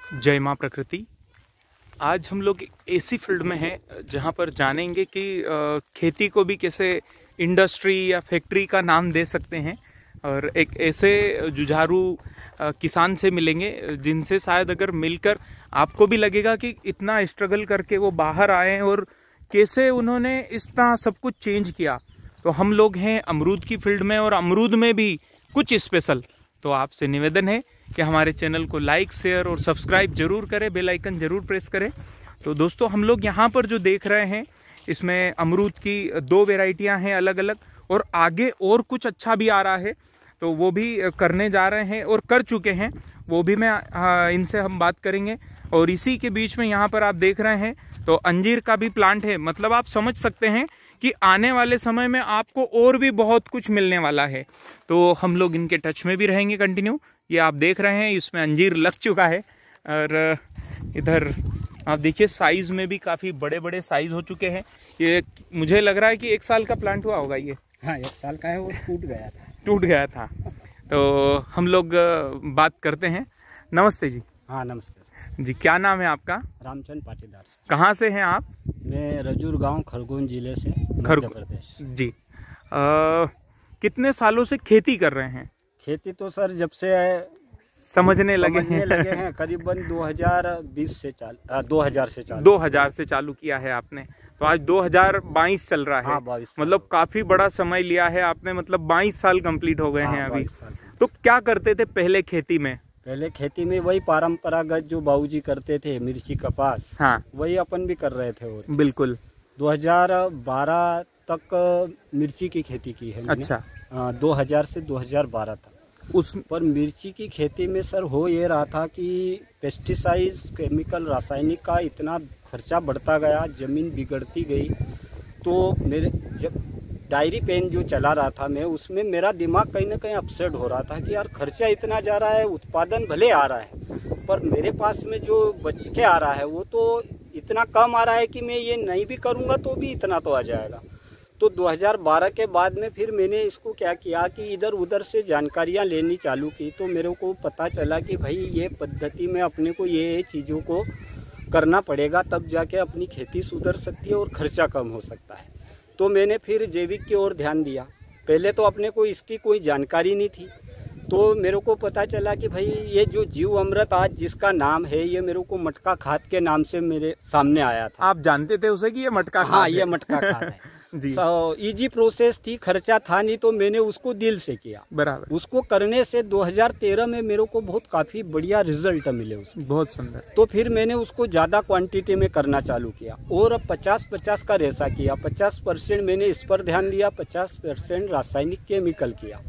जय माँ प्रकृति। आज हम लोग ऐसी फील्ड में हैं जहाँ पर जानेंगे कि खेती को भी कैसे इंडस्ट्री या फैक्ट्री का नाम दे सकते हैं, और एक ऐसे जुझारू किसान से मिलेंगे जिनसे शायद अगर मिलकर आपको भी लगेगा कि इतना स्ट्रगल करके वो बाहर आए और कैसे उन्होंने इतना सब कुछ चेंज किया। तो हम लोग हैं अमरूद की फील्ड में, और अमरूद में भी कुछ स्पेशल। तो आपसे निवेदन है कि हमारे चैनल को लाइक, शेयर और सब्सक्राइब जरूर करें, बेल आइकन जरूर प्रेस करें। तो दोस्तों, हम लोग यहाँ पर जो देख रहे हैं इसमें अमरूद की 2 वेराइटियाँ हैं अलग अलग, और आगे और कुछ अच्छा भी आ रहा है तो वो भी करने जा रहे हैं और कर चुके हैं, वो भी मैं इनसे हम बात करेंगे। और इसी के बीच में यहाँ पर आप देख रहे हैं तो अंजीर का भी प्लांट है। मतलब आप समझ सकते हैं कि आने वाले समय में आपको और भी बहुत कुछ मिलने वाला है। तो हम लोग इनके टच में भी रहेंगे कंटिन्यू। ये आप देख रहे हैं इसमें अंजीर लग चुका है, और इधर आप देखिए साइज़ में भी काफ़ी बड़े बड़े साइज़ हो चुके हैं। ये मुझे लग रहा है कि 1 साल का प्लांट हुआ होगा ये। हाँ, 1 साल का है और टूट गया था। तो हम लोग बात करते हैं। नमस्ते जी। हाँ, नमस्ते जी, क्या नाम है आपका? रामचंद्र पाटीदार से। कहाँ से हैं आप? मैं रजूर गांव, खरगोन जिले से, मध्य प्रदेश। जी। कितने सालों से खेती कर रहे हैं? खेती तो सर जब से समझने लगे हैं करीबन 2020 से 2000 से चालू किया है आपने, तो आज 2022 चल रहा है। हाँ, 22 मतलब काफी बड़ा समय लिया है आपने, मतलब 22 साल कंप्लीट हो गए हैं अभी। 22 साल। तो क्या करते थे पहले खेती में? पहले खेती में वही परंपरागत जो बाबूजी करते थे, मिर्ची, कपास। हाँ, वही अपन भी कर रहे थे। और बिल्कुल 2012 तक मिर्ची की खेती की है मैंने। अच्छा। 2000 से 2012 तक उस पर मिर्ची की खेती में सर हो ये रहा था कि पेस्टिसाइड्स, केमिकल, रासायनिक का इतना खर्चा बढ़ता गया, ज़मीन बिगड़ती गई। तो मेरे जब डायरी पेन जो चला रहा था मैं, उसमें मेरा दिमाग कहीं ना कहीं अपसेट हो रहा था कि यार खर्चा इतना जा रहा है, उत्पादन भले आ रहा है पर मेरे पास में जो बच के आ रहा है वो तो इतना कम आ रहा है कि मैं ये नहीं भी करूँगा तो भी इतना तो आ जाएगा। तो 2012 के बाद में फिर मैंने इसको क्या किया कि इधर उधर से जानकारियाँ लेनी चालू की। तो मेरे को पता चला कि भाई ये पद्धति में अपने को ये चीज़ों को करना पड़ेगा, तब जाके अपनी खेती सुधर सकती है और ख़र्चा कम हो सकता है। तो मैंने फिर जैविक की ओर ध्यान दिया। पहले तो अपने को इसकी कोई जानकारी नहीं थी, तो मेरे को पता चला कि भाई ये जो जीव अमृत आज जिसका नाम है, ये मेरे को मटका खाद के नाम से मेरे सामने आया था। आप जानते थे उसे कि ये मटका खाद? हाँ, ये मटका खाद है। इजी प्रोसेस थी, खर्चा था नहीं, तो मैंने उसको दिल से किया। बराबर। उसको करने से 2013 में मेरे को काफ़ी बढ़िया रिजल्ट मिले उसके। बहुत सुंदर। तो फिर मैंने उसको ज़्यादा क्वांटिटी में करना चालू किया और अब 50-50 का रेशा किया। 50% मैंने इस पर ध्यान दिया, 50% रासायनिक केमिकल किया।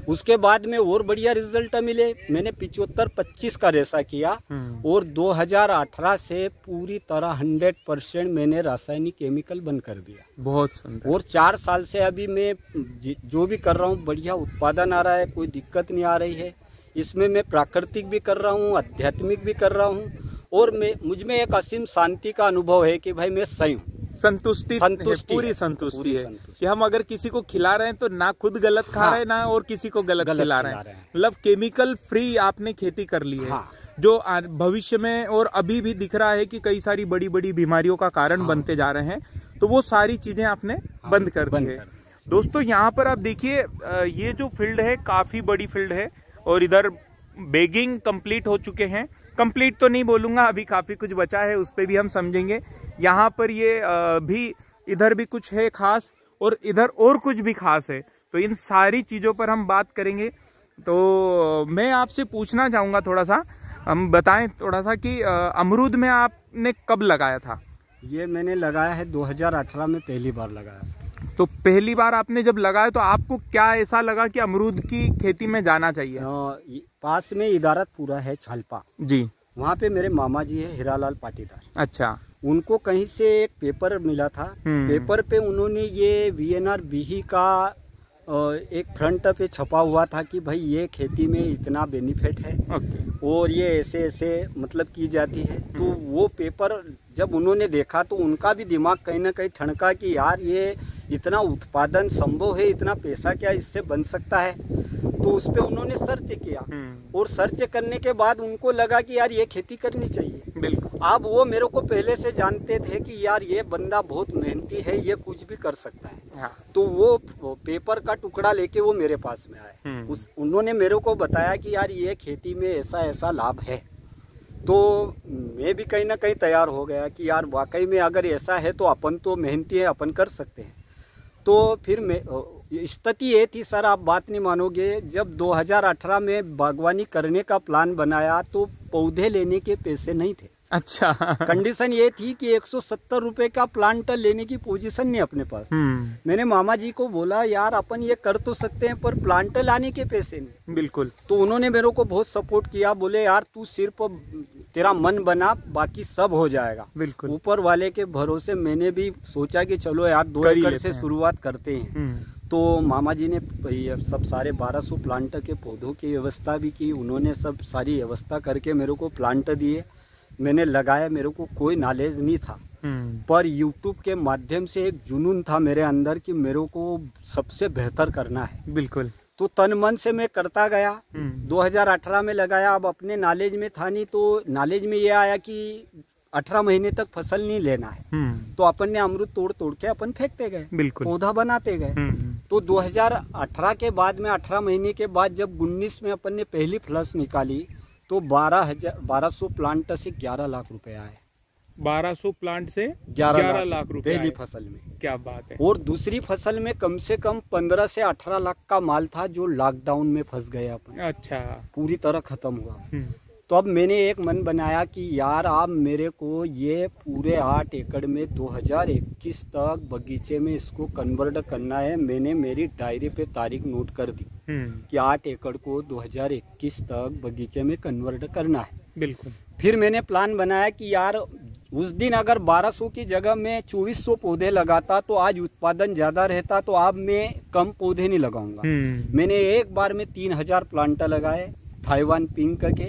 उसके बाद में और बढ़िया रिजल्ट मिले। मैंने 75-25 का रेशा किया और 2018 से पूरी तरह 100% मैंने रासायनिक केमिकल बंद कर दिया। बहुत और 4 साल से अभी मैं जो भी कर रहा हूँ बढ़िया उत्पादन आ रहा है, कोई दिक्कत नहीं आ रही है। इसमें मैं प्राकृतिक भी कर रहा हूँ, आध्यात्मिक भी कर रहा हूँ, और मुझ में एक असीम शांति का अनुभव है कि भाई मैं सही हूँ। संतुष्टि पूरी संतुष्टि है कि हम अगर किसी को खिला रहे हैं तो ना खुद गलत खा रहे हैं, ना और किसी को गलत खिला रहे हैं। मतलब केमिकल फ्री आपने खेती कर ली है। जो भविष्य में और अभी भी दिख रहा है कि कई सारी बड़ी बड़ी बीमारियों का कारण बनते जा रहे हैं, तो वो सारी चीजें आपने बंद कर दी है। दोस्तों, यहाँ पर आप देखिए ये जो फील्ड है काफी बड़ी फील्ड है, और इधर बेगिंग कंप्लीट हो चुके हैं। कंप्लीट तो नहीं बोलूंगा, अभी काफी कुछ बचा है, उस पर भी हम समझेंगे। यहाँ पर ये भी इधर भी कुछ है खास, और इधर और कुछ भी खास है, तो इन सारी चीजों पर हम बात करेंगे। तो मैं आपसे पूछना चाहूंगा थोड़ा सा, हम बताएं थोड़ा सा कि अमरूद में आपने कब लगाया था? ये मैंने लगाया है 2018 में पहली बार लगाया सर। तो पहली बार आपने जब लगाया तो आपको क्या ऐसा लगा कि अमरूद की खेती में जाना चाहिए? पास में इदारत पूरा है छालपा जी, वहाँ पे मेरे मामा जी है हीरालाल पाटीदार। अच्छा। उनको कहीं से एक पेपर मिला था, पेपर पे उन्होंने ये VNR BE का एक फ्रंट पे छपा हुआ था कि भाई ये खेती में इतना बेनिफिट है और ये ऐसे ऐसे मतलब की जाती है। तो वो पेपर जब उन्होंने देखा तो उनका भी दिमाग कहीं ना कहीं ठनका कि यार ये इतना उत्पादन संभव है, इतना पैसा क्या इससे बन सकता है। तो उस पे उन्होंने सर्च किया और सर्च करने के बाद उनको लगा कि यार ये खेती करनी चाहिए। बिल्कुल। अब वो मेरे को पहले से जानते थे कि यार ये बंदा बहुत मेहनती है, ये कुछ भी कर सकता है। हाँ। तो वो पेपर का टुकड़ा लेके वो मेरे पास में आए। उन्होंने मेरे को बताया कि यार ये खेती में ऐसा ऐसा लाभ है। तो मैं भी कहीं ना कहीं तैयार हो गया कि यार वाकई में अगर ऐसा है तो अपन तो मेहनती है, अपन कर सकते हैं। तो फिर मैं स्थिति ये थी सर, आप बात नहीं मानोगे, जब 2018 में बागवानी करने का प्लान बनाया तो पौधे लेने के पैसे नहीं थे। अच्छा। कंडीशन ये थी कि 170 रुपए का प्लांट लेने की पोजीशन नहीं अपने पास। मैंने मामा जी को बोला यार अपन ये कर तो सकते हैं पर प्लांट लाने के पैसे नहीं। बिल्कुल। तो उन्होंने मेरे को बहुत सपोर्ट किया, बोले यार तू सिर्फ तेरा मन बना, बाकी सब हो जाएगा। बिल्कुल। ऊपर वाले के भरोसे मैंने भी सोचा कि चलो यार 2 एकड़ से शुरुआत करते हैं। तो मामा जी ने सब सारे 1200 प्लांट के पौधों की व्यवस्था भी की। उन्होंने सब सारी व्यवस्था करके मेरे को प्लांट दिए, मैंने लगाया। मेरे को कोई नॉलेज नहीं था, पर यूट्यूब के माध्यम से एक जुनून था मेरे अंदर कि मेरे को सबसे बेहतर करना है। बिल्कुल। तो तन मन से मैं करता गया। 2018 में लगाया। अब अपने नॉलेज में था नहीं, तो नॉलेज में ये आया कि 18 महीने तक फसल नहीं लेना है। तो अपन ने अमरूद तोड़ तोड़ के अपन फेंकते गए, बिल्कुल, पौधा बनाते गए। तो 2018 के बाद में 18 महीने के बाद जब 19 में अपन ने पहली फ्लस निकाली तो 1200 प्लांट से 11 लाख रुपए आए। 1200 प्लांट से 11 लाख रुपए पहली फसल में। क्या बात है। और दूसरी फसल में कम से कम 15 से 18 लाख का माल था जो लॉकडाउन में फंस गया अपन। अच्छा। पूरी पूरी तरह खत्म हुआ। तो अब मैंने एक मन बनाया कि यार आप मेरे को ये पूरे 8 एकड़ में 2021 तक बगीचे में इसको कन्वर्ट करना है। मैंने मेरी डायरी पे तारीख नोट कर दी कि 8 एकड़ को 2021 तक बगीचे में कन्वर्ट करना है। बिल्कुल। फिर मैंने प्लान बनाया कि यार उस दिन अगर 1200 की जगह में 2400 पौधे लगाता तो आज उत्पादन ज़्यादा रहता, तो अब मैं कम पौधे नहीं लगाऊंगा। मैंने एक बार में 3000 प्लांट लगाए थाईवान पिंक के,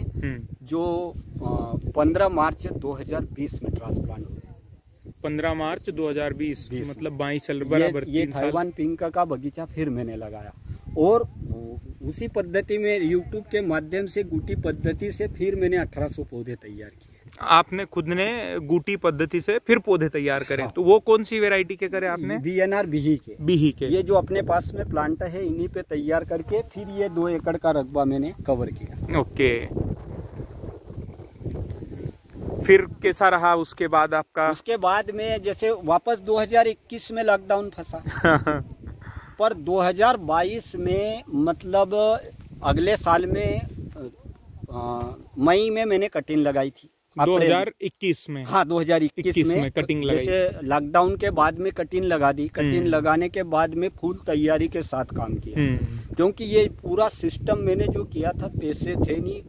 जो 15 मार्च 2020 में ट्रांसप्लांट हुए। 15 मार्च 2020 मतलब 22 साल बराबर। ये थाईवान पिंक का बगीचा फिर मैंने लगाया और उसी पद्धति में यूट्यूब के माध्यम से गुटी पद्धति से फिर मैंने 1800 पौधे तैयार किए। आपने खुद ने गुटी पद्धति से फिर पौधे तैयार करे। हाँ। तो वो कौन सी वैरायटी के करे आपने? VNR बिही के। ये जो अपने पास में प्लांट है इन्हीं पे तैयार करके फिर ये 2 एकड़ का रकबा मैंने कवर किया। ओके। फिर कैसा रहा उसके बाद आपका? उसके बाद में जैसे वापस 2021 में लॉकडाउन फंसा पर 2022 में मतलब अगले साल में मई में मैंने कटिंग लगाई थी। 2021 में? हाँ, 2021 में कटिंग लगाई। जैसे लॉकडाउन के बाद में कटिंग लगा दी। कटिंग लगाने के बाद में फुल तैयारी के साथ काम किया, क्योंकि ये पूरा सिस्टम मैंने जो किया था पैसे थे नहीं,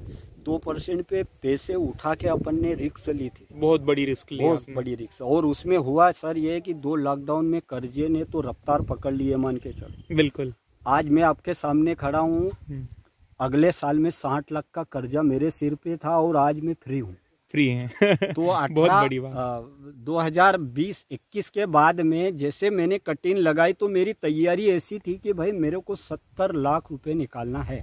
2% पे पैसे उठा के अपन ने रिस्क ली थी। बहुत बड़ी रिस्क ली, बहुत बड़ी रिस्क। और उसमें हुआ सर ये कि 2 लॉकडाउन में कर्जे ने तो रफ्तार पकड़ लिए, मान के चलो। बिल्कुल। आज मैं आपके सामने खड़ा हूँ, अगले साल में 60 लाख का कर्जा मेरे सिर पे था और आज मैं फ्री हूँ। फ्री हैं। तो 2020-21 के बाद में जैसे मैंने कटिंग लगाई तो मेरी तैयारी ऐसी थी कि भाई मेरे को 70 लाख रुपए निकालना है।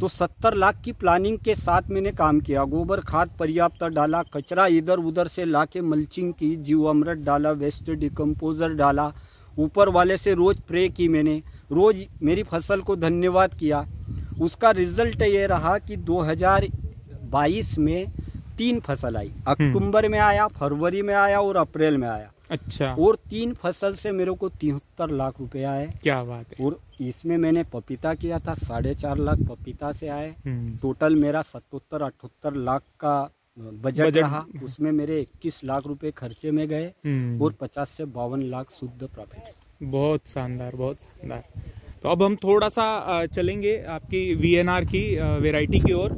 तो 70 लाख की प्लानिंग के साथ मैंने काम किया। गोबर खाद पर्याप्त डाला, कचरा इधर उधर से लाके मल्चिंग की, जीवामृत डाला, वेस्ट डिकम्पोजर डाला, ऊपर वाले से रोज प्रे की मैंने, रोज मेरी फसल को धन्यवाद किया। उसका रिजल्ट ये रहा कि 2022 में 3 फसल आई। अक्टूबर में आया, फरवरी में आया और अप्रैल में आया। अच्छा। और 3 फसल से मेरे को 73 लाख रुपए आए। क्या बात है। और इसमें मैंने पपीता किया था, 4.5 लाख पपीता से आए। टोटल मेरा 77-78 लाख का बजट रहा। उसमें मेरे 21 लाख रुपए खर्चे में गए और 50 से 52 लाख शुद्ध प्रॉफिट। बहुत शानदार, बहुत शानदार। तो अब हम थोड़ा सा चलेंगे आपकी VNR की वैरायटी की ओर,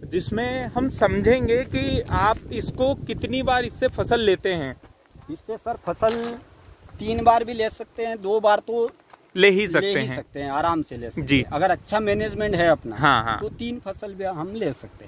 जिसमें हम समझेंगे कि आप इसको कितनी बार इससे फसल लेते हैं। इससे सर फसल 3 बार भी ले सकते हैं, 2 बार तो ले ही सकते हैं, आराम से ले सकते जी। हैं अगर अच्छा मैनेजमेंट है अपना। हाँ। तो 3 फसल भी हम ले सकते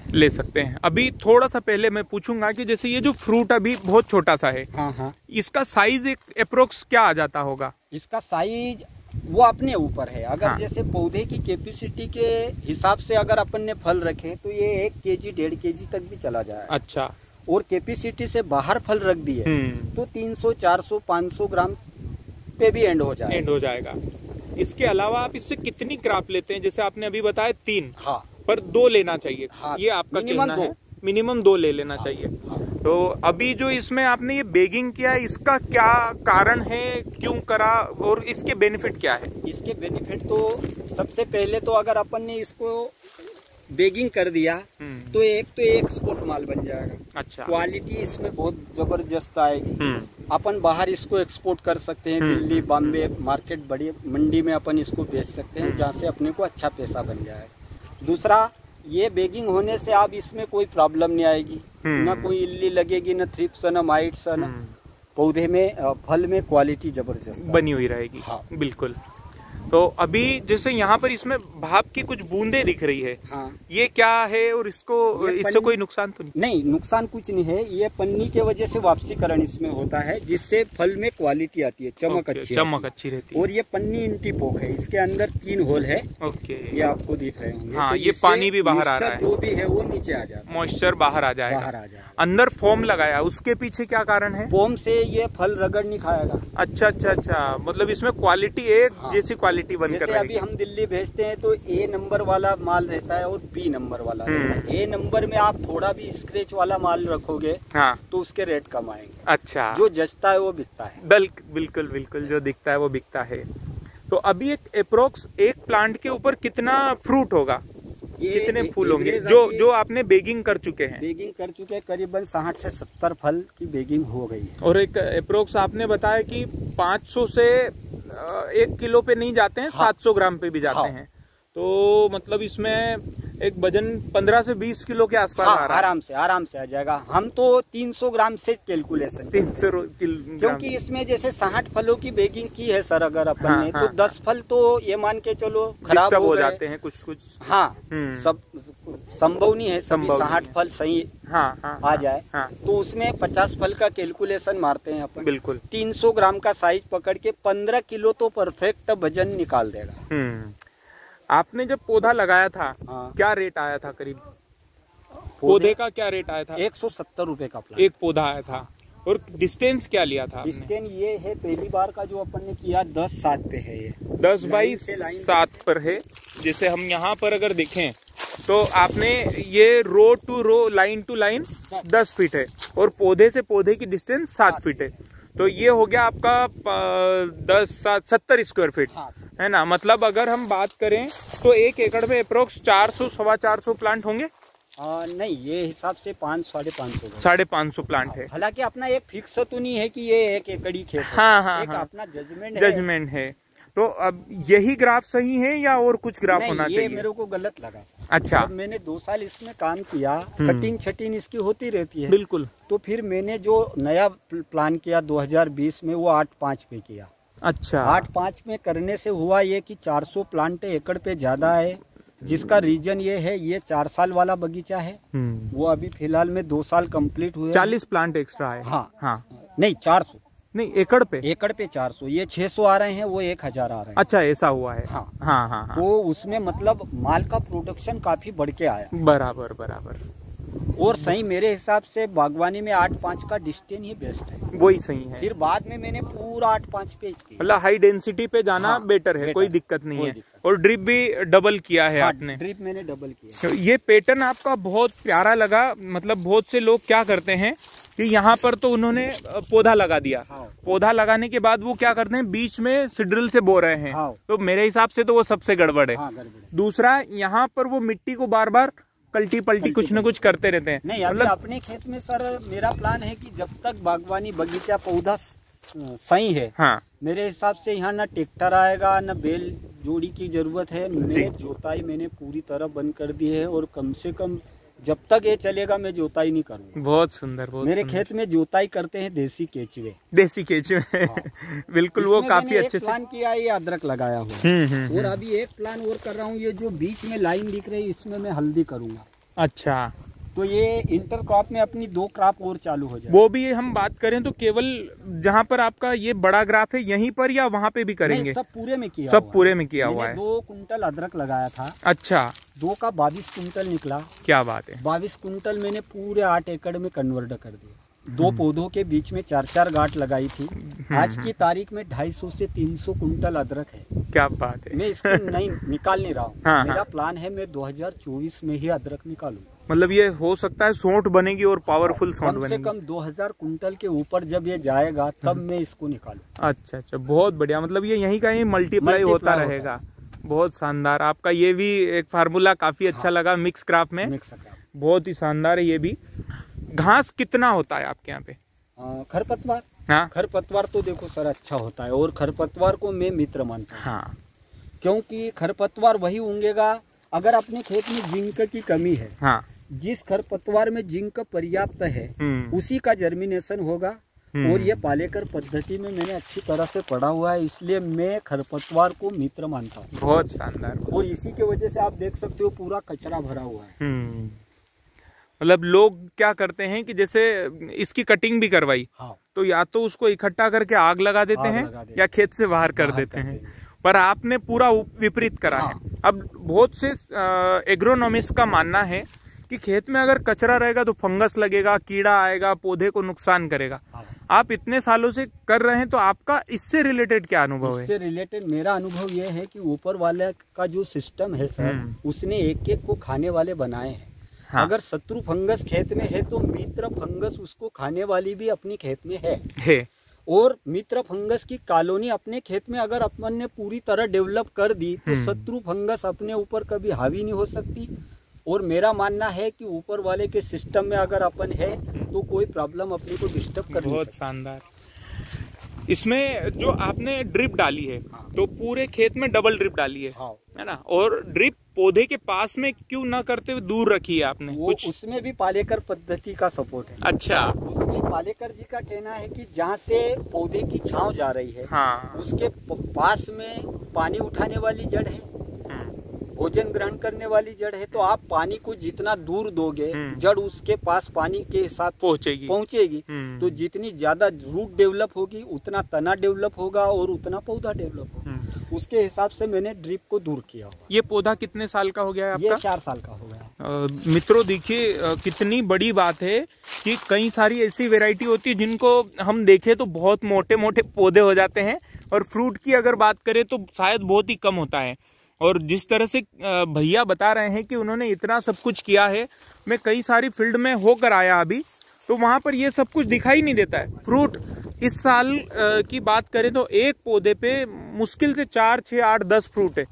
हैं। अभी थोड़ा सा पहले मैं पूछूंगा कि जैसे ये जो फ्रूट अभी बहुत छोटा सा है। हाँ। इसका साइज एक अप्रोक्स क्या आ जाता होगा? इसका साइज वो अपने ऊपर है। अगर हाँ। जैसे पौधे की कैपेसिटी के हिसाब से अगर अपन ने फल रखे तो ये 1 kg 1.5 kg तक भी चला जाए। अच्छा। और कैपेसिटी से बाहर फल रख दिए तो 300 400 500 ग्राम पे भी एंड हो जाएगा। इसके अलावा आप इससे कितनी क्रॉप लेते हैं? जैसे आपने अभी बताया 3, हाँ, पर 2 लेना चाहिए। हाँ, ये आपका कहना है मिनिमम 2 ले लेना चाहिए। तो अभी जो इसमें आपने ये बेगिंग किया है, इसका क्या कारण है, क्यों करा और इसके बेनिफिट क्या है? इसके बेनिफिट तो सबसे पहले तो अगर अपन ने इसको बेगिंग कर दिया तो एक एक्सपोर्ट माल बन जाएगा। अच्छा। क्वालिटी इसमें बहुत जबरदस्त आएगी। अपन बाहर इसको एक्सपोर्ट कर सकते हैं, दिल्ली बॉम्बे मार्केट बड़ी मंडी में अपन इसको बेच सकते हैं, जहाँ से अपने को अच्छा पैसा बन जाए। दूसरा, ये बेगिंग होने से आप इसमें कोई प्रॉब्लम नहीं आएगी, ना कोई इल्ली लगेगी, ना थ्रिप्स, ना माइट्स, ना पौधे में फल में क्वालिटी जबरदस्त बनी हुई रहेगी। हाँ, बिल्कुल। तो अभी जैसे यहाँ पर इसमें भाप की कुछ बूंदे दिख रही है, हाँ, ये क्या है और इससे कोई नुकसान तो नहीं? नुकसान कुछ नहीं है। ये पन्नी के वजह से वापसीकरण इसमें होता है, जिससे फल में क्वालिटी आती है, चमक अच्छी रहती है। और ये पन्नी इंटीपोक है, इसके अंदर 3 होल है। ओके, ये आपको दिख रहे होंगे। हाँ, तो ये पानी भी बाहर आ रहा है, जो भी है वो नीचे आ जाता है, मॉइस्चर बाहर आ जाएगा। अंदर फोम लगाया, उसके पीछे क्या कारण है? फोम से ये फल रगड़ नहीं खाएगा। अच्छा, मतलब इसमें क्वालिटी एक जैसी क्वालिटी बनकर रहेगी। हम दिल्ली भेजते हैं तो A नंबर वाला माल रहता है और B नंबर वाला रहता है। A नंबर में आप थोड़ा भी स्क्रैच वाला माल रखोगे, हाँ, तो उसके रेट कम आएंगे। अच्छा, जो जचता है वो बिकता है। बिल्कुल, जो दिखता है वो बिकता है। तो अभी एक अप्रोक्स एक प्लांट के ऊपर कितना फ्रूट होगा, कितने फूल होंगे जो आपने बेगिंग कर चुके हैं? बेगिंग कर चुके हैं करीबन 60 से 70 फल की बेगिंग हो गई है। और एक अप्रोक्स आपने बताया कि 500 से 1 किलो पे नहीं जाते हैं, हाँ, 700 ग्राम पे भी जाते, हाँ, हैं। तो मतलब इसमें एक वजन 15 से 20 किलो के आसपास, हाँ, आ रहा है। आराम से आ जाएगा। हम तो 300 ग्राम से कैलकुलेशन 300 क्योंकि इसमें जैसे 60 फलों की बेगिंग की है सर, अगर अपन ने, तो 10 फल तो ये मान के चलो खराब हो जाते हैं कुछ। हाँ, सब संभव नहीं है सभी 60 फल सही आ जाए। तो उसमें 50 फल का कैलकुलेशन मारते हैं अपन। बिल्कुल। 300 ग्राम का साइज पकड़ के 15 किलो तो परफेक्ट वजन निकाल देगा। आपने जब पौधा लगाया था, हाँ, क्या रेट आया था करीब? पौधे का क्या रेट आया था? 170 रुपए का एक पौधा आया था। और डिस्टेंस क्या लिया था? डिस्टेंस ये है, पहली बार का जो अपन ने किया 10-7 पे है, ये 10 बाई 7 पर है। जैसे हम यहाँ पर अगर देखें तो आपने ये row to row, line to line 10 feet है और पौधे से पौधे की डिस्टेंस 7 फीट है। तो ये हो गया आपका 70 स्क्वायर फीट, हाँ, है ना। मतलब अगर हम बात करें तो 1 एकड़ में अप्रोक्स 400-425 प्लांट होंगे। नहीं, ये हिसाब से 500-550 550 प्लांट है। हालांकि अपना एक फिक्स तो नहीं है कि ये 1 एकड़ी खेत है, हाँ, एक अपना जजमेंट है। तो अब यही ग्राफ सही है या और कुछ ग्राफ होना चाहिए? ये मेरे को गलत लगा। अच्छा, जब मैंने 2 साल इसमें काम किया, कटिंग छटिंग इसकी होती रहती है। बिल्कुल। तो फिर मैंने जो नया प्लान किया 2020 में, वो 8-5 पे किया। अच्छा, 8-5 में करने से हुआ ये कि 400 प्लांट एकड़ पे ज्यादा है, जिसका रीजन ये है, ये 4 साल वाला बगीचा है, वो अभी फिलहाल में 2 साल कंप्लीट हुए। 40 प्लांट एक्स्ट्रा है। हाँ, नहीं 400 नहीं, एकड़ पे 400। ये 600 आ रहे हैं, वो 1000 आ रहे हैं। अच्छा, ऐसा हुआ है। हाँ। तो उसमें मतलब माल का प्रोडक्शन काफी बढ़ के आया। बराबर। और सही मेरे हिसाब से बागवानी में 8-5 का डिस्टेंस ही बेस्ट है, वही सही है। फिर बाद में मैंने पूरा 8-5 पे किया। मतलब हाई डेंसिटी पे जाना, हाँ, बेटर है, कोई दिक्कत नहीं है। और ड्रिप भी डबल किया है, हाँ, आपने? ड्रिप मैंने डबल किया। तो ये पैटर्न आपका बहुत प्यारा लगा। मतलब बहुत से लोग क्या करते हैं कि यहाँ पर तो उन्होंने पौधा लगा दिया, हाँ, पौधा लगाने के बाद वो क्या करते हैं, बीच में सिड्रिल से बो रहे हैं, हाँ, तो मेरे हिसाब से तो वो सबसे गड़बड़ है। हाँ, दूसरा, यहाँ पर वो मिट्टी को बार बार कल्टी पल्टी कुछ न कुछ करते रहते हैं। नहीं, मतलब अपने खेत में सर मेरा प्लान है कि जब तक बागवानी बगीचा पौधा सही है, हाँ, मेरे हिसाब से यहाँ ना ट्रैक्टर आएगा, ना बैल जोड़ी की जरूरत है। जोताई मैंने पूरी तरह बंद कर दी है, और कम से कम जब तक ये चलेगा मैं जोताई नहीं करूँगा। बहुत सुंदर, मेरे खेत में जोताई करते हैं देसी केचुए। हाँ। बिल्कुल, वो काफी अच्छे से प्लान किया, ये अदरक लगाया हुआ। और अभी एक प्लान और कर रहा हूँ, ये जो बीच में लाइन दिख रही है, इसमें मैं हल्दी करूँगा। अच्छा, तो ये इंटर क्रॉप में अपनी 2 क्रॉप और चालू हो जाए। वो भी हम बात करें तो केवल जहाँ पर आपका ये बड़ा ग्राफ है यहीं पर या वहाँ पे भी करेंगे? सब पूरे में किया, सब पूरे में किया हुआ है। 2 कुंटल अदरक लगाया था। अच्छा। 2 का 22 कुंटल निकला। क्या बात है। 22 कुंटल मैंने पूरे 8 एकड़ में कन्वर्ट कर दिया। 2 पौधों के बीच में 4-4 गांठ लगाई थी। आज की तारीख में 250 से 300 कुंटल अदरक है। क्या बात है। मैं इसको नहीं निकाल नहीं रहा हूँ। हाँ, मेरा प्लान है मैं 2024 में ही अदरक निकालूं। मतलब ये हो सकता है सौंठ बनेगी और पावरफुल सौंठ बनेगी। कम से कम 2000 कुंटल के ऊपर जब ये जाएगा तब मैं इसको निकालूं। अच्छा अच्छा, बहुत बढ़िया। मतलब ये यहीं का ही मल्टीप्लाई होता रहेगा। बहुत शानदार। आपका ये भी एक फार्मूला काफी अच्छा लगा मिक्स क्रॉप में। बहुत ही शानदार है ये भी। घास कितना होता है आपके यहाँ पे? खरपतवार। हाँ, खरपतवार तो देखो सर अच्छा होता है और खरपतवार को मैं मित्र मानता हूँ। हाँ, क्योंकि खरपतवार वही उगेगा अगर अपने खेत में जिंक की कमी है। हाँ, जिस खरपतवार में जिंक पर्याप्त है उसी का जर्मिनेशन होगा। और ये पालेकर पद्धति में मैंने अच्छी तरह से पढ़ा हुआ है, इसलिए मैं खरपतवार को मित्र मानता हूँ। बहुत शानदार। और इसी के वजह से आप देख सकते हो पूरा कचरा भरा हुआ है। मतलब लोग क्या करते हैं कि जैसे इसकी कटिंग भी करवाई, हाँ, तो या तो उसको इकट्ठा करके आग लगा देते हैं या खेत से बाहर कर देते हैं। पर आपने पूरा विपरीत करा है। अब बहुत से एग्रोनॉमिस्ट का मानना है कि खेत में अगर कचरा रहेगा तो फंगस लगेगा, कीड़ा आएगा, पौधे को नुकसान करेगा। आप इतने सालों से कर रहे हैं तो आपका इससे रिलेटेड क्या अनुभव है? इससे रिलेटेड मेरा अनुभव ये है कि ऊपर वाले का जो सिस्टम है सर, उसने एक एक को खाने वाले बनाए हैं। हाँ। अगर शत्रु फंगस खेत में है तो मित्र फंगस उसको खाने वाली भी अपनी खेत में है। और मित्र फंगस की कॉलोनी अपने खेत में अगर अपन ने पूरी तरह डेवलप कर दी तो शत्रु फंगस अपने ऊपर कभी हावी नहीं हो सकती। और मेरा मानना है कि ऊपर वाले के सिस्टम में अगर अपन है तो कोई प्रॉब्लम अपने को डिस्टर्ब कर नहीं सकती। बहुत शानदार। इसमें जो आपने ड्रिप डाली है, हाँ, तो पूरे खेत में डबल ड्रिप डाली है, हाँ, है ना? और ड्रिप पौधे के पास में क्यों ना करते हुए दूर रखी है आपने? कुछ उसमें भी पालेकर पद्धति का सपोर्ट है। अच्छा। उसमें पालेकर जी का कहना है कि जहाँ से पौधे की छांव जा रही है, हाँ, उसके पास में पानी उठाने वाली जड़ है, भोजन ग्रहण करने वाली जड़ है। तो आप पानी को जितना दूर दोगे जड़ उसके पास पानी के साथ पहुंचेगी। तो जितनी ज्यादा रूट डेवलप होगी उतना तना डेवलप होगा और उतना पौधा डेवलप होगा। उसके हिसाब से मैंने ड्रिप को दूर किया हुआ। ये पौधा कितने साल का हो गया है आपका? ये 4 साल का हो गया। मित्रों देखिए कितनी बड़ी बात है कि कई सारी ऐसी वेराइटी होती है जिनको हम देखें तो बहुत मोटे मोटे पौधे हो जाते हैं और फ्रूट की अगर बात करें तो शायद बहुत ही कम होता है। और जिस तरह से भैया बता रहे हैं कि उन्होंने इतना सब कुछ किया है, मैं कई सारी फील्ड में होकर आया अभी, तो वहाँ पर ये सब कुछ दिखाई नहीं देता है। फ्रूट इस साल की बात करें तो एक पौधे पे मुश्किल से 4, 6, 8, 10 फ्रूट है।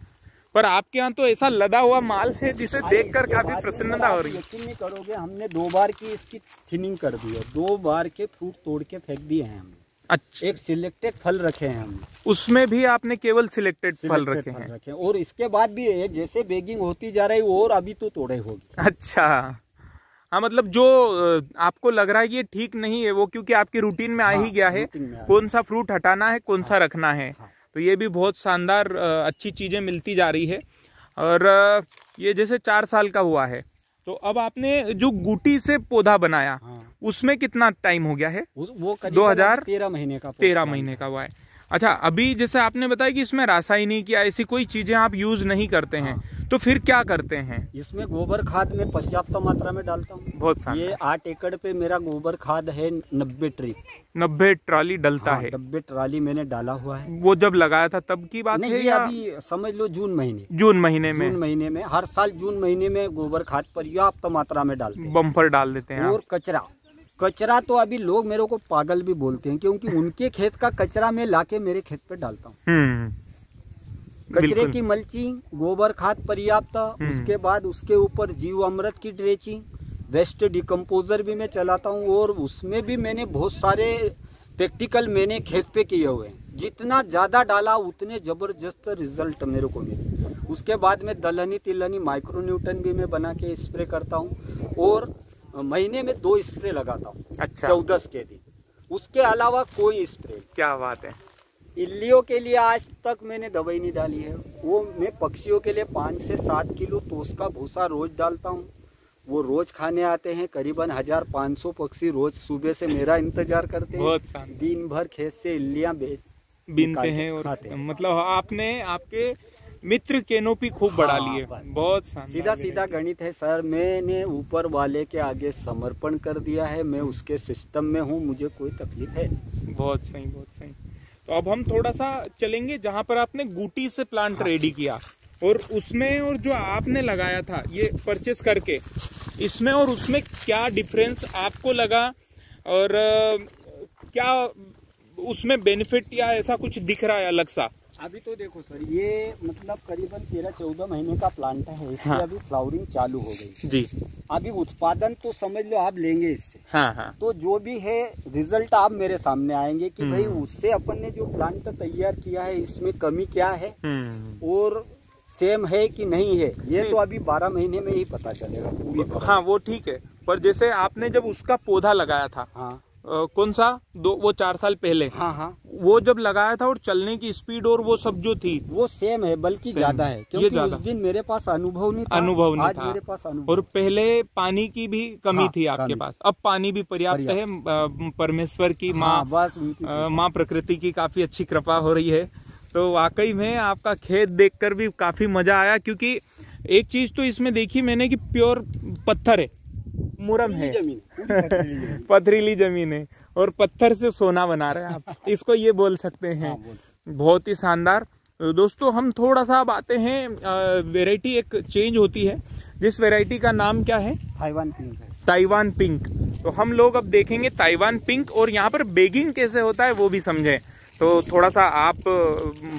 पर आपके यहाँ तो ऐसा लदा हुआ माल है जिसे देखकर काफी प्रसन्नता हो रही है। यकीन नहीं करोगे, हमने 2 बार की इसकी थिनिंग कर दी है। 2 बार के फ्रूट तोड़ के फेंक दिए हैं हमने। अच्छा। एक सिलेक्टेड फल रखे हैं हमने। उसमें भी आपने केवल सिलेक्टेड फल रखे हैं? और इसके बाद भी जैसे बेगिंग होती जा रही और अभी तो तोड़े होगी। अच्छा। हाँ, मतलब जो आपको लग रहा है कि ये ठीक नहीं है वो क्योंकि आपकी रूटीन में आ ही गया है कौन सा फ्रूट हटाना है, कौन सा रखना है। तो ये भी बहुत शानदार अच्छी चीजें मिलती जा रही है। और ये जैसे 4 साल का हुआ है तो अब आपने जो गुटी से पौधा बनाया, उसमें कितना टाइम हो गया है? वो 2013 महीने का 13 महीने का हुआ है। अच्छा, अभी जैसे आपने बताया कि इसमें रासायनिक या ऐसी कोई चीजें आप यूज नहीं करते हैं, तो फिर क्या करते हैं? इसमें गोबर खाद में पर्याप्त मात्रा में डालता हूँ। बहुत सारा। ये 8 एकड़ पे मेरा गोबर खाद है 90 ट्रिप। 90 ट्राली डलता है? 90 ट्राली मैंने डाला हुआ है। वो जब लगाया था तब की बात है या अभी समझ लो जून महीने में? जून महीने में हर साल जून महीने में गोबर खाद पर्याप्त मात्रा में डालते हैं। बम्पर डाल देते हैं। और कचरा तो अभी लोग मेरे को पागल भी बोलते हैं क्योंकि उनके खेत का कचरा मैं लाके मेरे खेत पे डालता हूँ। कचरे की मल्चिंग, गोबर खाद पर्याप्त, उसके बाद उसके ऊपर जीव अमृत की ड्रेचिंग, वेस्ट डिकम्पोजर भी मैं चलाता हूँ। और उसमें भी मैंने बहुत सारे प्रैक्टिकल मैंने खेत पे किए हुए हैं। जितना ज़्यादा डाला उतने ज़बरदस्त रिजल्ट मेरे को मिले। उसके बाद में दलहनी तिलहनी माइक्रो न्यूटन भी मैं बना के स्प्रे करता हूँ और महीने में 2 स्प्रे लगाता हूँ। अच्छा। 14 के दिन। उसके अलावा कोई स्प्रे। क्या बात है। इल्लियों के लिए आज तक मैंने दवाई नहीं डाली है। वो मैं पक्षियों के लिए 5 से 7 किलो तोस का भूसा रोज डालता हूँ। वो रोज खाने आते हैं। करीबन 1500 पक्षी रोज सुबह से मेरा इंतजार करते हैं। दिन भर खेत से इल्लियां बीनते हैं और खाते हैं। मतलब आपने आपके मित्र कैनोपी खूब बढ़ा ली है। बहुत सीधा सीधा गणित है सर। मैंने ऊपर वाले के आगे समर्पण कर दिया है। मैं उसके सिस्टम में हूँ, मुझे कोई तकलीफ है। बहुत सही, बहुत सही। तो अब हम थोड़ा सा चलेंगे जहाँ पर आपने गुटी से प्लांट रेडी किया, और उसमें और जो आपने लगाया था ये परचेस करके, इसमें और उसमें क्या डिफरेंस आपको लगा, और क्या उसमें बेनिफिट या ऐसा कुछ दिख रहा है अलग सा? अभी तो देखो सर, ये मतलब करीबन 13-14 महीने का प्लांट है। इसमें अभी फ्लावरिंग चालू हो गई जी। अभी उत्पादन तो समझ लो आप लेंगे इससे। हाँ। तो जो भी है रिजल्ट आप मेरे सामने आएंगे कि भाई उससे अपन ने जो प्लांट तैयार किया है इसमें कमी क्या है और सेम है कि नहीं है, ये तो अभी 12 महीने में ही पता चलेगा पूरी। हाँ वो ठीक है, पर जैसे आपने जब उसका पौधा लगाया था, हाँ कौन सा वो 4 साल पहले, हाँ वो जब लगाया था और चलने की स्पीड और वो सब जो थी वो सेम है, बल्कि ज्यादा है, क्योंकि उस दिन मेरे पास अनुभव नहीं था। आज मेरे पास अनुभव। और पहले पानी की भी कमी थी आपके पास, अब पानी भी पर्याप्त है। परमेश्वर की माँ प्रकृति की काफी अच्छी कृपा हो रही है। तो वाकई में आपका खेत देखकर भी काफी मजा आया, क्योंकि एक चीज तो इसमें देखी मैंने कि प्योर पत्थर है, मुरम है, पथरीली जमीन है, और पत्थर से सोना बना रहे हैं आप, इसको ये बोल सकते हैं। बहुत ही शानदार। दोस्तों हम थोड़ा सा अब आते हैं, वैरायटी एक चेंज होती है, जिस वैरायटी का नाम क्या है? ताइवान पिंक है। Taiwan pink. तो हम लोग अब देखेंगे ताइवान पिंक, और यहाँ पर बेगिंग कैसे होता है वो भी समझें। तो थोड़ा सा आप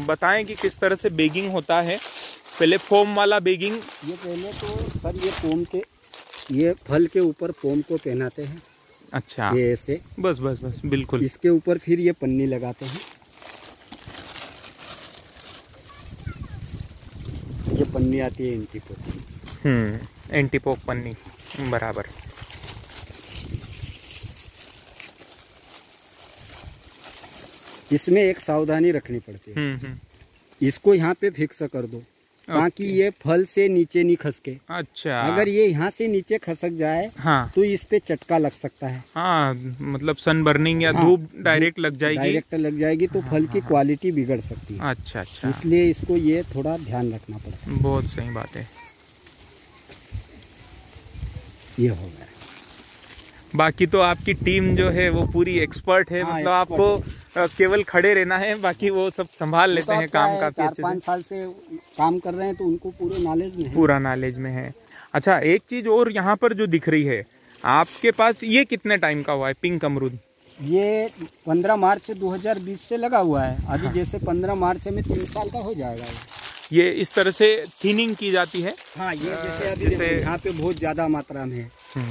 बताएं कि किस तरह से बेगिंग होता है। पहले फोम वाला बेगिंग, ये पहले तो सर ये फोम के, ये फल के ऊपर फोम को पहनाते हैं। अच्छा, ये ऐसे बस बिल्कुल। इसके ऊपर फिर ये पन्नी लगाते हैं। ये पन्नी आती है एंटीपोक। एंटीपोक पन्नी, बराबर। इसमें एक सावधानी रखनी पड़ती है। इसको यहाँ पे फिक्स कर दो ताकि ये फल से नीचे नहीं खसके। अच्छा, अगर ये यहाँ से नीचे खसक जाए तो इस पे चटका लग सकता है। हाँ, मतलब सन बर्निंग या धूप डायरेक्ट लग जाएगी, तो फल की क्वालिटी बिगड़ सकती है। अच्छा, इसलिए इसको ये थोड़ा ध्यान रखना पड़ता है। बहुत सही बात है। ये हो गया। बाकी तो आपकी टीम जो है वो पूरी एक्सपर्ट है। मतलब आपको केवल खड़े रहना है, बाकी वो सब संभाल लेते हैं काम काफी अच्छे से। 4-5 साल से काम कर रहे हैं तो उनको पूरा नॉलेज में है। अच्छा, एक चीज और यहाँ पर जो दिख रही है आपके पास, ये कितने टाइम का हुआ है पिंक अमरूद? ये 15 मार्च 2020 से लगा हुआ है। अभी जैसे 15 मार्च में 3 साल का हो जाएगा। ये इस तरह से थिनिंग की जाती है। हाँ, ये जैसे अभी यहाँ पे बहुत ज्यादा मात्रा में है।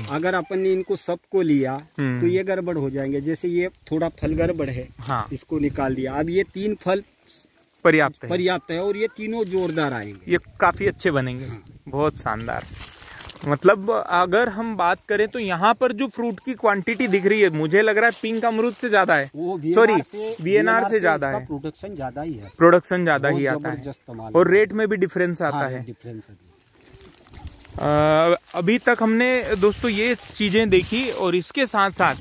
अगर अपन ने इनको सबको लिया तो ये गड़बड़ हो जाएंगे। जैसे ये थोड़ा फल गड़बड़ है, इसको निकाल दिया। अब ये 3 फल पर्याप्त है और ये तीनों जोरदार आएंगे, ये काफी अच्छे बनेंगे। बहुत शानदार। मतलब अगर हम बात करें तो यहाँ पर जो फ्रूट की क्वांटिटी दिख रही है, मुझे लग रहा है पिंक अमरूद से ज्यादा है। सॉरी, VNR से ज्यादा है। प्रोडक्शन ज्यादा ही है। प्रोडक्शन ज्यादा ही आता है, और रेट में भी डिफरेंस आता है। अभी तक हमने दोस्तों ये चीजें देखी, और इसके साथ साथ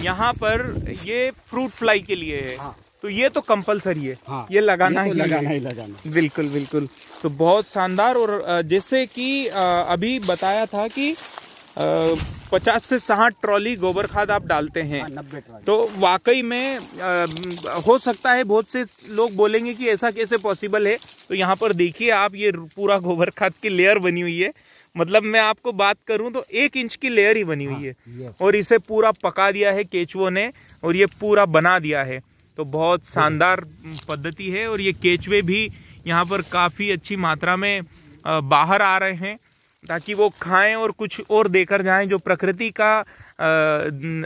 यहाँ पर ये फ्रूट फ्लाई के लिए है। तो ये तो कंपलसरी है। ये लगाना ही लगाना। बिल्कुल। तो बहुत शानदार। और जैसे कि अभी बताया था कि 50 से 60 ट्रॉली गोबर खाद आप डालते हैं। 90 ट्रॉली। तो वाकई में हो सकता है बहुत से लोग बोलेंगे कि ऐसा कैसे पॉसिबल है। तो यहाँ पर देखिए आप, ये पूरा गोबर खाद की लेयर बनी हुई है। मतलब मैं आपको बात करूं तो 1 इंच की लेयर ही बनी हुई है, और इसे पूरा पका दिया है केचुओं ने, और ये पूरा बना दिया है। तो बहुत शानदार पद्धति है। और ये केचुए भी यहाँ पर काफ़ी अच्छी मात्रा में बाहर आ रहे हैं, ताकि वो खाएं और कुछ और देकर जाएं, जो प्रकृति का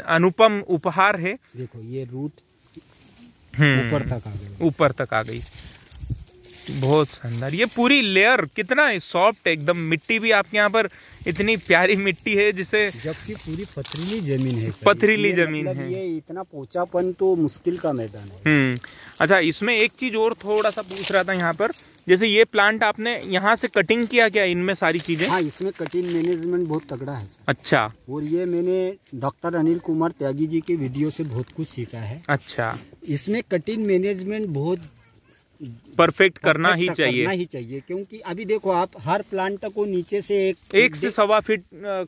अनुपम उपहार है। देखो ये रूट ऊपर तक आ गई। बहुत शानदार। ये पूरी लेयर कितना सॉफ्ट है एकदम। मिट्टी भी आपके यहाँ पर इतनी प्यारी मिट्टी है जिसे, जबकि पूरी पथरीली जमीन है। पथरीली जमीन है। ये इतना पोचापन तो मुश्किल का मैदान है। अच्छा, इसमें एक चीज और थोड़ा सा पूछ रहा था यहाँ पर, जैसे ये प्लांट आपने यहाँ से कटिंग किया क्या इनमें सारी चीजें? हाँ, इसमें कटिंग मैनेजमेंट बहुत तगड़ा है सर। अच्छा। और ये मैंने डॉक्टर अनिल कुमार त्यागी जी के वीडियो से बहुत कुछ सीखा है। अच्छा। इसमें कटिंग मैनेजमेंट बहुत परफेक्ट करना ही चाहिए, क्योंकि अभी देखो आप हर प्लांट को नीचे से एक से 1.25 फीट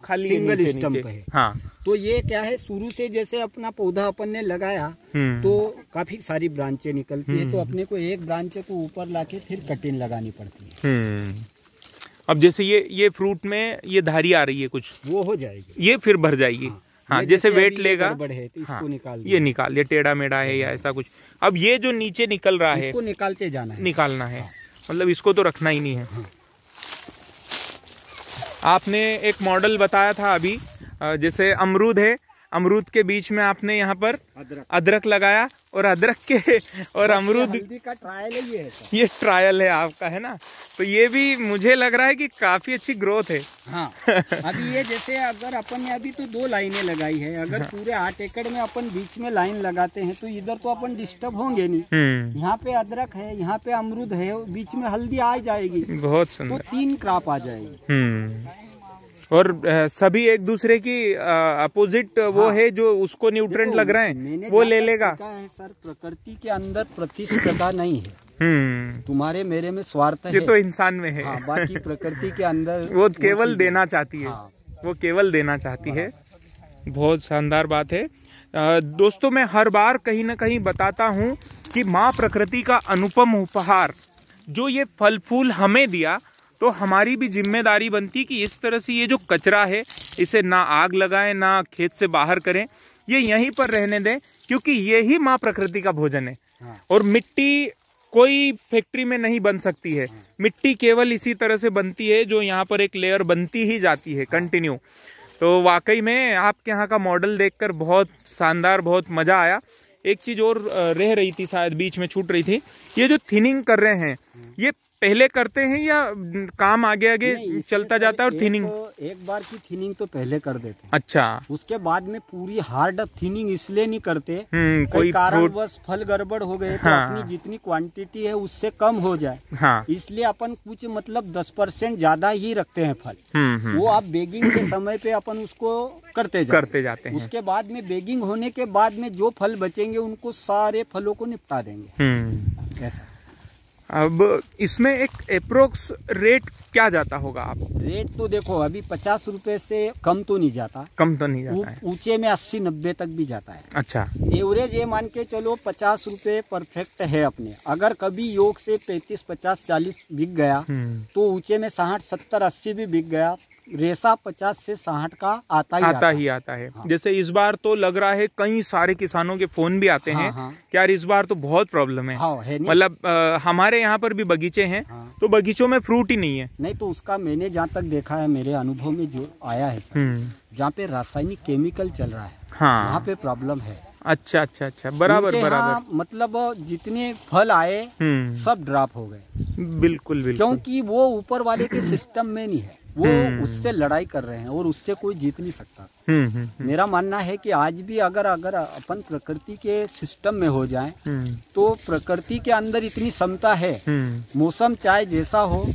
खाली सिंगल स्टंप है। हाँ, तो ये क्या है, शुरू से जैसे अपना पौधा अपन ने लगाया तो काफी सारी ब्रांचें निकलती है, तो अपने को एक ब्रांच को ऊपर लाके फिर कटिंग लगानी पड़ती है। अब जैसे ये फ्रूट में ये धारी आ रही है कुछ, वो हो जाएगी, ये फिर भर जाएगी। हाँ, जैसे वेट लेगा तो इसको हाँ, निकाल ये टेढ़ा मेढ़ा है या ऐसा कुछ। अब ये जो नीचे निकल रहा है, इसको निकालते जाना है, निकालना है। मतलब इसको तो रखना ही नहीं है। आपने एक मॉडल बताया था अभी, जैसे अमरूद है, अमरूद के बीच में आपने यहाँ पर अदरक लगाया, और अदरक के और अमरूद का ट्रायल है ये ट्रायल है आपका, है ना? तो ये भी मुझे लग रहा है कि काफी अच्छी ग्रोथ है। हाँ। अभी ये जैसे अगर अपन ने अभी तो 2 लाइनें लगाई है, अगर पूरे 8 एकड़ में अपन बीच में लाइन लगाते हैं तो इधर तो अपन डिस्टर्ब होंगे नहीं। यहाँ पे अदरक है, यहाँ पे अमरूद है, बीच में हल्दी आ जाएगी, बहुत सुंदर। तो 3 क्रॉप आ जाएगी। और सभी एक दूसरे की अपोजिट वो है, जो उसको न्यूट्रेंट लग रहे हैं वो ले लेगा। है सर, प्रकृति के अंदर प्रतिस्पर्धा नहीं है। तुम्हारे मेरे में स्वार्थ है, ये तो इंसान में है। हाँ, बाकी प्रकृति के अंदर वो केवल देना चाहती है। हाँ। वो केवल देना चाहती है। बहुत शानदार बात है। दोस्तों, मैं हर बार कहीं ना कहीं बताता हूँ कि माँ प्रकृति का अनुपम उपहार जो ये फल फूल हमें दिया, तो हमारी भी जिम्मेदारी बनती कि इस तरह से ये जो कचरा है इसे ना आग लगाएं, ना खेत से बाहर करें, ये यहीं पर रहने दें, क्योंकि ये ही माँ प्रकृति का भोजन है। और मिट्टी कोई फैक्ट्री में नहीं बन सकती है। मिट्टी केवल इसी तरह से बनती है, जो यहाँ पर एक लेयर बनती ही जाती है कंटिन्यू। तो वाकई में आपके यहाँ का मॉडल देखकर बहुत शानदार, बहुत मज़ा आया। एक चीज़ और रह रही थी, शायद बीच में छूट रही थी, ये जो थिनिंग कर रहे हैं, ये पहले करते हैं या काम आगे आगे चलता जाता है? और थिनिंग एक बार की थिनिंग तो पहले कर देते हैं। अच्छा। उसके बाद में पूरी हार्ड थिनिंग इसलिए नहीं करते, कोई कारणवश फल गड़बड़ हो गए तो अपनी जितनी क्वांटिटी है उससे कम हो जाए। हाँ। इसलिए अपन कुछ मतलब 10% ज्यादा ही रखते हैं फल। वो आप बेगिंग के समय पे अपन उसको करते जाते हैं। उसके बाद में बेगिंग होने के बाद में जो फल बचेंगे उनको सारे फलों को निपटा देंगे। ऐसा। अब इसमें एक अप्रोक्स रेट क्या जाता होगा? आप रेट तो देखो, अभी 50 रुपए से कम तो नहीं जाता। कम तो नहीं जाता है। ऊंचे में 80-90 तक भी जाता है। अच्छा। एवरेज ये मान के चलो 50 रुपए परफेक्ट है अपने। अगर कभी योग से 35, 50, 40 बिक गया तो ऊंचे में 60, 70, 80 भी बिक गया। रेशा 50 से 60 का आता ही आता है। हाँ। जैसे इस बार तो लग रहा है कई सारे किसानों के फोन भी आते हैं कि यार इस बार तो बहुत प्रॉब्लम है। हाँ, मतलब हमारे यहाँ पर भी बगीचे हैं। हाँ। तो बगीचों में फ्रूट ही नहीं है। नहीं, तो उसका मैंने जहाँ तक देखा है, मेरे अनुभव में जो आया है, जहाँ पे रासायनिक केमिकल चल रहा है, हाँ, वहाँ पे प्रॉब्लम है। अच्छा अच्छा अच्छा, बराबर बराबर। मतलब जितने फल आए सब ड्रॉप हो गए। बिल्कुल बिल्कुल, क्योंकि वो ऊपर वाले के सिस्टम में नहीं है, वो उससे लड़ाई कर रहे हैं और उससे कोई जीत नहीं सकता। मेरा मानना है कि आज भी अगर अपन प्रकृति के सिस्टम में हो जाएं, तो प्रकृति के अंदर इतनी क्षमता है, मौसम चाहे जैसा हो,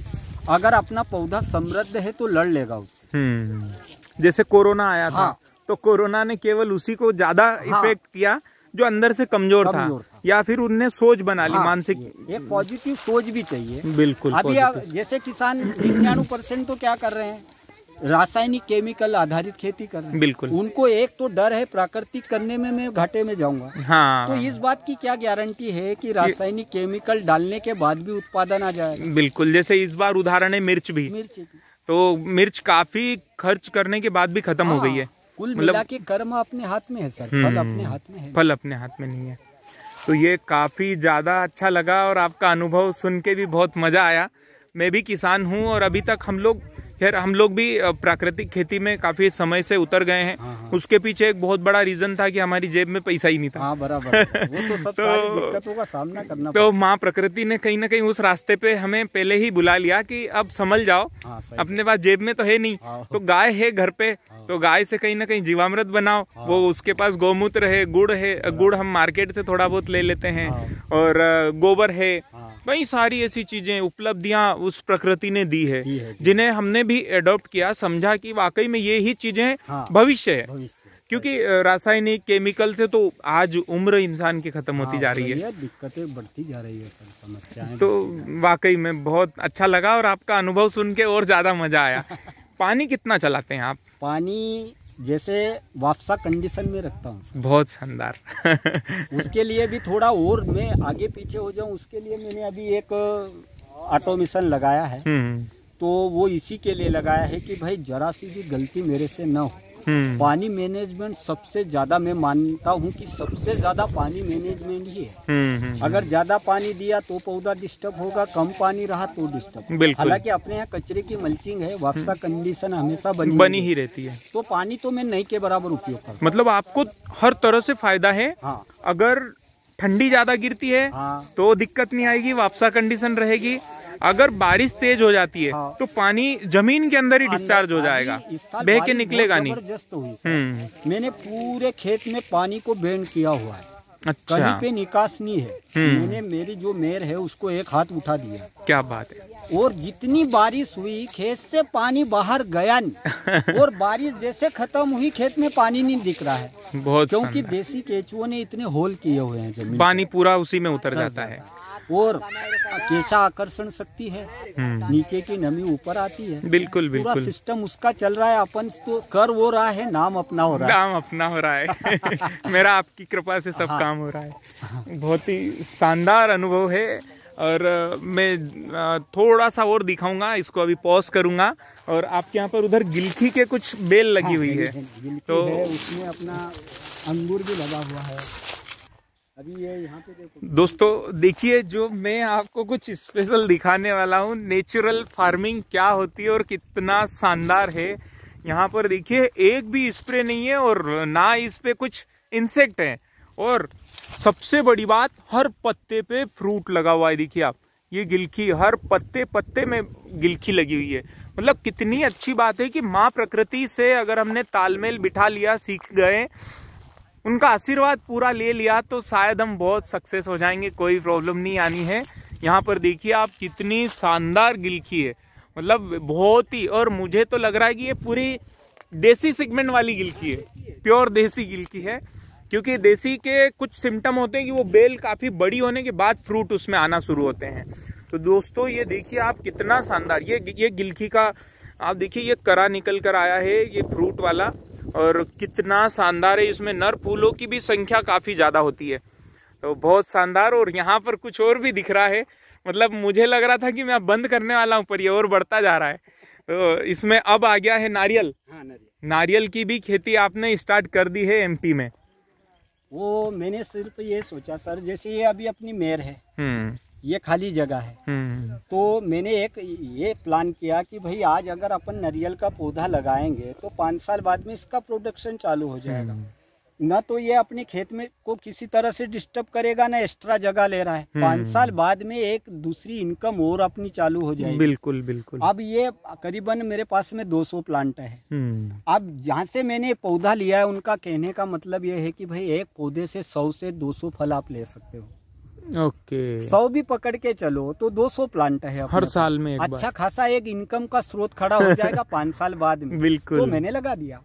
अगर अपना पौधा समृद्ध है तो लड़ लेगा उससे। जैसे कोरोना आया था, तो कोरोना ने केवल उसी को ज्यादा इफेक्ट किया जो अंदर से कमजोर था, या फिर उनने सोच बना ली, मानसिक एक पॉजिटिव सोच भी चाहिए। बिल्कुल। अभी जैसे किसान 99% तो क्या कर रहे हैं, रासायनिक केमिकल आधारित खेती कर रहे हैं। बिल्कुल। उनको एक तो डर है प्राकृतिक करने में मैं घाटे में जाऊंगा। हाँ। तो इस बात की क्या गारंटी है कि रासायनिक केमिकल डालने के बाद भी उत्पादन आ जाएगा? बिल्कुल। जैसे इस बार उदाहरण है मिर्च भी, तो मिर्च काफी खर्च करने के बाद भी खत्म हो गई है। कुल मिला के कर्म अपने हाथ में है सर, फल अपने हाथ में है। फल अपने हाथ में नहीं है। तो ये काफी ज्यादा अच्छा लगा और आपका अनुभव सुन के भी बहुत मजा आया। मैं भी किसान हूँ और अभी तक हम लोग खैर हम लोग भी प्राकृतिक खेती में काफी समय से उतर गए हैं। उसके पीछे एक बहुत बड़ा रीजन था कि हमारी जेब में पैसा ही नहीं था। हाँ, बराबर। वो तो सब सारी दिक्कतों का सामना करना तो माँ प्रकृति ने कहीं ना कहीं उस रास्ते पे हमें पहले ही बुला लिया कि अब संभल जाओ। अपने पास जेब में तो है नहीं, तो गाय है घर पे, तो गाय से कहीं ना कहीं जीवामृत बनाओ। वो उसके पास गौमूत्र है, गुड़ है, गुड़ हम मार्केट से थोड़ा बहुत ले लेते हैं, और गोबर है। कई सारी ऐसी चीजें, उपलब्धियां उस प्रकृति ने दी है, जिन्हें हमने भी एडॉप्ट किया, समझा कि वाकई में ये ही चीजें भविष्य है। क्योंकि रासायनिक केमिकल से तो आज उम्र इंसान की खत्म होती जा रही है, दिक्कतें बढ़ती जा रही है, समस्याएं। तो वाकई में बहुत अच्छा लगा और आपका अनुभव सुन के और ज्यादा मजा आया। पानी कितना चलाते हैं आप? पानी जैसे वापसा कंडीशन में रखता हूँ। बहुत शानदार। उसके लिए भी थोड़ा और मैं आगे पीछे हो जाऊँ, उसके लिए मैंने अभी एक ऑटोमेशन लगाया है। तो वो इसी के लिए लगाया है कि भाई जरा सी भी गलती मेरे से न हो। पानी मैनेजमेंट सबसे ज्यादा मैं मानता हूँ कि सबसे ज्यादा पानी मैनेजमेंट ही है। अगर ज्यादा पानी दिया तो पौधा डिस्टर्ब होगा, कम पानी रहा तो डिस्टर्ब। हालांकि अपने यहाँ कचरे की मल्चिंग है, वापसा कंडीशन हमेशा बनी ही रहती है। तो पानी तो मैं नहीं के बराबर उपयोग करता हूँ। मतलब आपको हर तरह से फायदा है। हाँ। अगर ठंडी ज्यादा गिरती है तो दिक्कत नहीं आएगी, वापसा कंडीशन रहेगी। अगर बारिश तेज हो जाती है तो पानी जमीन के अंदर ही डिस्चार्ज हो जाएगा, बह के निकलेगा नहीं। जबरदस्त हुई। मैंने पूरे खेत में पानी को बैंड किया हुआ है। अच्छा। कहीं पे निकास नहीं है। मैंने मेरी जो मेयर है उसको एक हाथ उठा दिया। क्या बात है। और जितनी बारिश हुई खेत से पानी बाहर गया नहीं। और बारिश जैसे खत्म हुई खेत में पानी नहीं दिख रहा है। बहुत, क्योंकि देसी केंचुओं ने इतने होल किए हुए हैं जमीन, पानी पूरा उसी में उतर जाता है। और कैसा आकर्षण शक्ति है, नीचे की नमी ऊपर आती है। बिल्कुल बिल्कुल, पूरा सिस्टम उसका चल रहा है। अपन तो कर वो रहा है, नाम अपना हो रहा है। नाम अपना हो रहा है। मेरा आपकी कृपा से सब काम हो रहा है। बहुत ही शानदार अनुभव है। और मैं थोड़ा सा और दिखाऊंगा, इसको अभी पॉज करूंगा। और आपके यहाँ पर उधर गिलकी के कुछ बेल लगी हुई है, तो उसमें अपना अंगूर भी लगा हुआ है। अभी ये यहाँ पे देखो दोस्तों, देखिए जो मैं आपको कुछ स्पेशल दिखाने वाला हूँ, नेचुरल फार्मिंग क्या होती है और कितना शानदार है। यहाँ पर देखिए एक भी स्प्रे नहीं है और ना इस पे कुछ इंसेक्ट है। और सबसे बड़ी बात, हर पत्ते पे फ्रूट लगा हुआ है। देखिए आप, ये गिलकी हर पत्ते पत्ते में गिलकी लगी हुई है। मतलब कितनी अच्छी बात है कि माँ प्रकृति से अगर हमने तालमेल बिठा लिया, सीख गए, उनका आशीर्वाद पूरा ले लिया, तो शायद हम बहुत सक्सेस हो जाएंगे। कोई प्रॉब्लम नहीं आनी है। यहाँ पर देखिए आप, कितनी शानदार गिलकी है। मतलब बहुत ही, और मुझे तो लग रहा है कि ये पूरी देसी सेगमेंट वाली गिलकी है, प्योर देसी गिलकी है। क्योंकि देसी के कुछ सिम्टम होते हैं कि वो बेल काफी बड़ी होने के बाद फ्रूट उसमें आना शुरू होते हैं। तो दोस्तों ये देखिए आप, कितना शानदार ये गिलकी का आप देखिए, ये करा निकल कर आया है ये फ्रूट वाला, और कितना शानदार है। इसमें नर फूलों की भी संख्या काफी ज्यादा होती है, तो बहुत शानदार। और यहाँ पर कुछ और भी दिख रहा है। मतलब मुझे लग रहा था कि मैं बंद करने वाला हूँ, पर ये और बढ़ता जा रहा है। तो इसमें अब आ गया है नारियल। नारियल की भी खेती आपने स्टार्ट कर दी है एमपी में। वो मैंने सिर्फ ये सोचा सर, जैसे ये अभी अपनी मेयर है, ये खाली जगह है, तो मैंने एक ये प्लान किया कि भाई आज अगर अपन नारियल का पौधा लगाएंगे तो 5 साल बाद में इसका प्रोडक्शन चालू हो जाएगा। न तो ये अपने खेत में को किसी तरह से डिस्टर्ब करेगा, ना एक्स्ट्रा जगह ले रहा है। 5 साल बाद में एक दूसरी इनकम और अपनी चालू हो जाएगी। बिल्कुल बिल्कुल। अब ये करीबन मेरे पास में 200 प्लांट है। अब जहाँ से मैंने पौधा लिया है, उनका कहने का मतलब ये है कि भाई एक पौधे से 100 से 200 फल आप ले सकते हो। ओके। 100 भी पकड़ के चलो तो 200 प्लांट है हर साल में। अच्छा खासा एक इनकम का स्रोत खड़ा हो जाएगा 5 साल बाद में। बिल्कुल। तो मैंने लगा दिया।